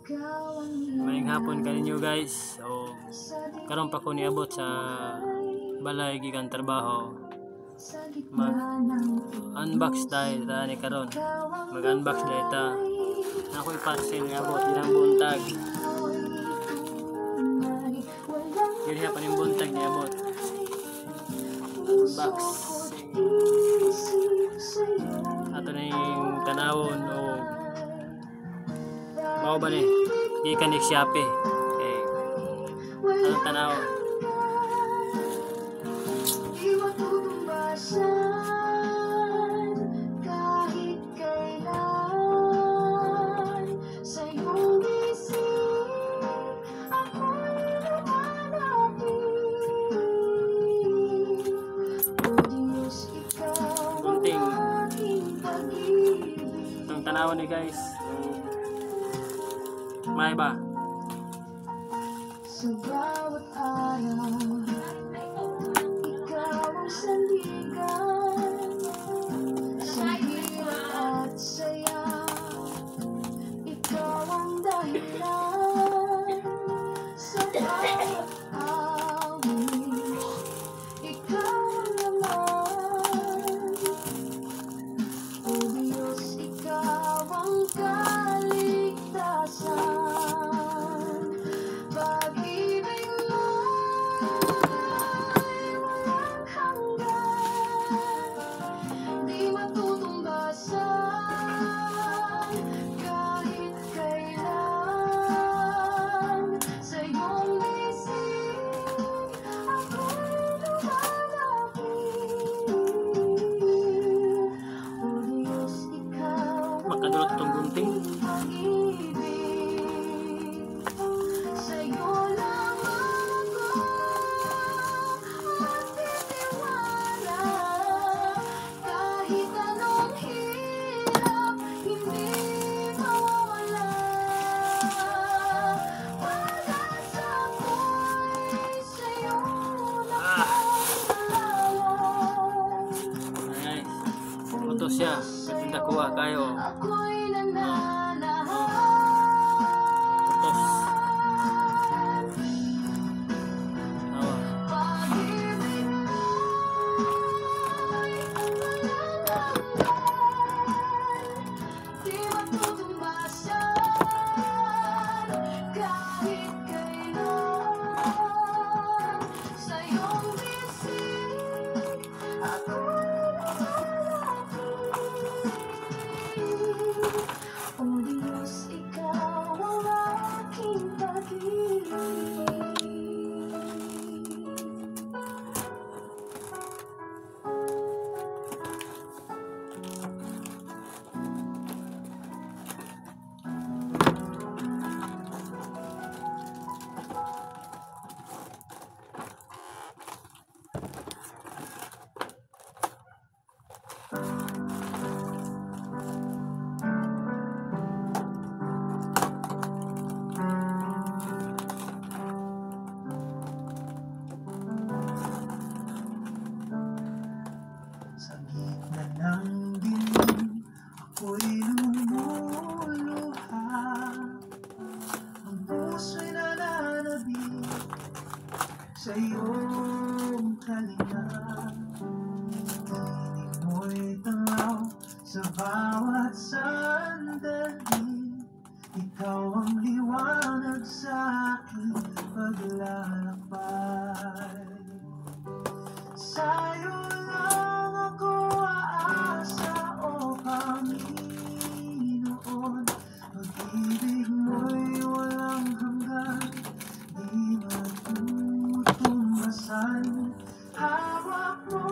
Maayong hapon kaninyo guys. So karon pa ko niabot sa balay gikan trabaho. Mag-unbox tayo ni karon. Mag-unbox tayo ta. Ako i-parcel niabot ilang buntag. Dili pa ning buntag niabot. Unbox. Ato na yung tanawon o mao ba ni gikan ni Shopee. Okay. Ang tanawon. Itong tanawan ni guys, may ba? Sa bawat araw, ikaw ang sandigan. Sa hirap at saya, ikaw ang dahilan. Sa bawat awit, ikaw ang laman. O Diyos, ikaw ang kaligtasan. Pag-ibig mo'y walang hanggan, di matutumbasan kahit kailan. Sa iyong bisig ako'y lumalapit. O Diyos, ikaw ang Makadulot itong gunting. pag-ibig. Sa'yo lamang ako magtitiwala. Kahit anong hirap, hindi mawawala. Pag-asa ko'y sa'yo nakapalawan. Ay, puto siya. Kita kuha kayo. Ako'y nananahan. Putos. Awa. Pag-ibig mo'y walang hanggan, di matutumbasan kahit kailan. Sa iyong bisig ako'y lumalapit. O Diyos, ikaw ang aking pag-ibig. Sa gitna ng dilim, ako'y lumuluha. Ang puso'y nananabik sa iyong kalinga. Tinig mo'y tanaw sa bawat sandali. Ikaw ang liwanag sa aking paglalakbay. Sa'yo lang ako aasa, o Panginoon. Pag-ibig mo'y walang hanggan, di matutumbasan. Hawak mo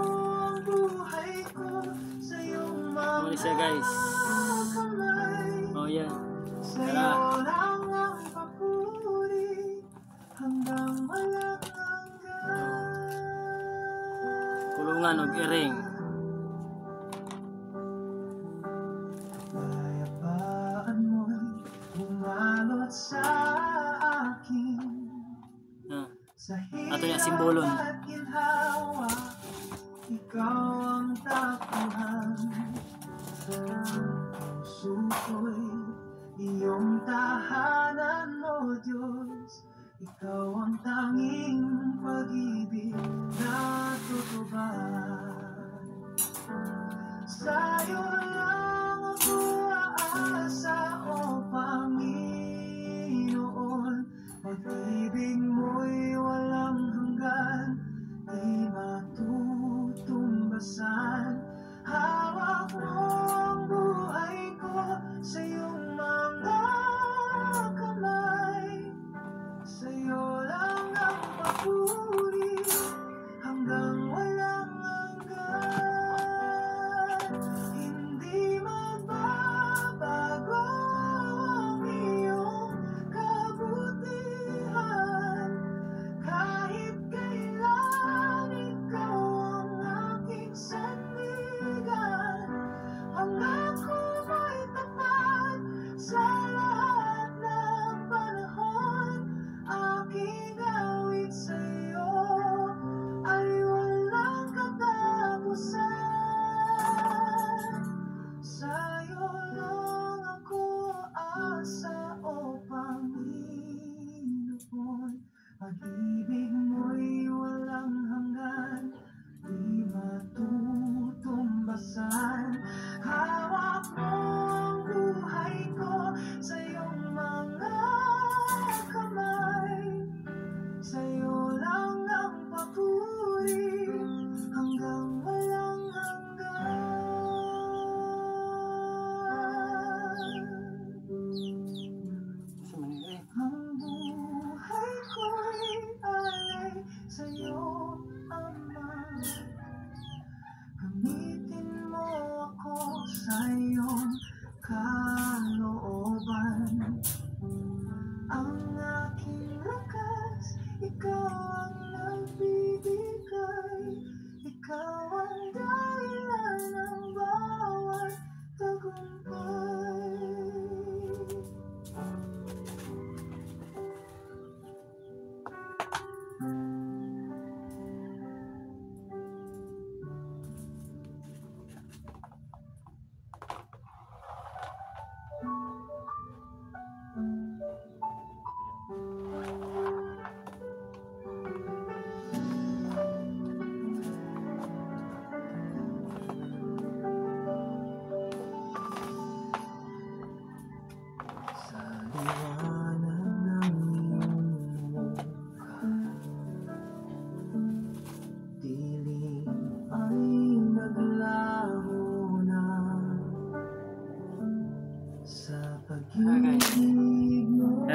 ang buhay ko sa iyong Ano mga siya guys? kamay. Oh yan. Sa'yo lang ang papuri hanggang walang hanggan. Kulungan og iring. Kapayapaan mo'y bumalot sa akin. Ah. Sa Ato niya simbolon. hirap at ginhawa, ikaw ang tapuhan. Puso ko'y iyong tahanan.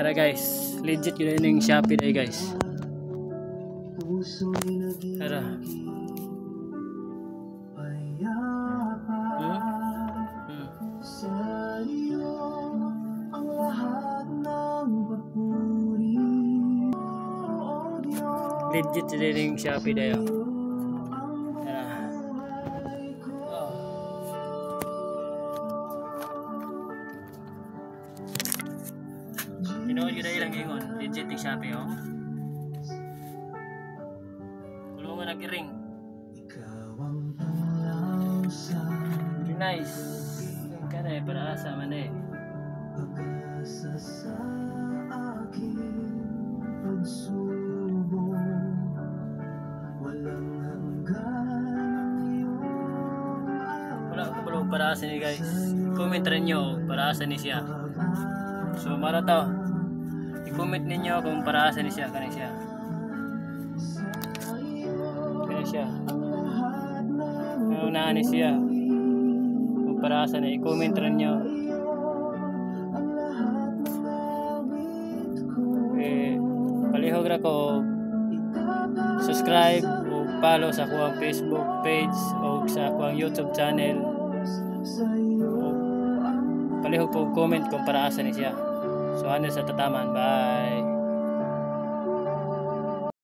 Tara guys, legit yun yung Shopee day guys. Puso'y Tara. payapa. Sa iyo ang lahat ng papuri. O Diyos, Legit yun yung Shopee day. Oh. ang Tara. buhay ko. Tinood yun na ilang ingon. Legit yung Shopee oh. Kulungan nag-ring. Ikaw ang tulaw sa Very nice. Yung ka na eh, para asa man eh. pag-asa sa aking pagsubok. Walang hanggan ang iyong Wala ko balong para asa ni guys. Comment rin nyo para asa ni siya. So mara to. I-comment ninyo kung para asa ni siya. Kani siya. Kani siya. Naunahan ni siya. Kung para asa ni. I-comment rin nyo. Palihog ra ko subscribe o follow sa kuwang Facebook page o sa kuwang YouTube channel. Palihog po comment kung para asa ni siya. So ano sa tataman. Bye.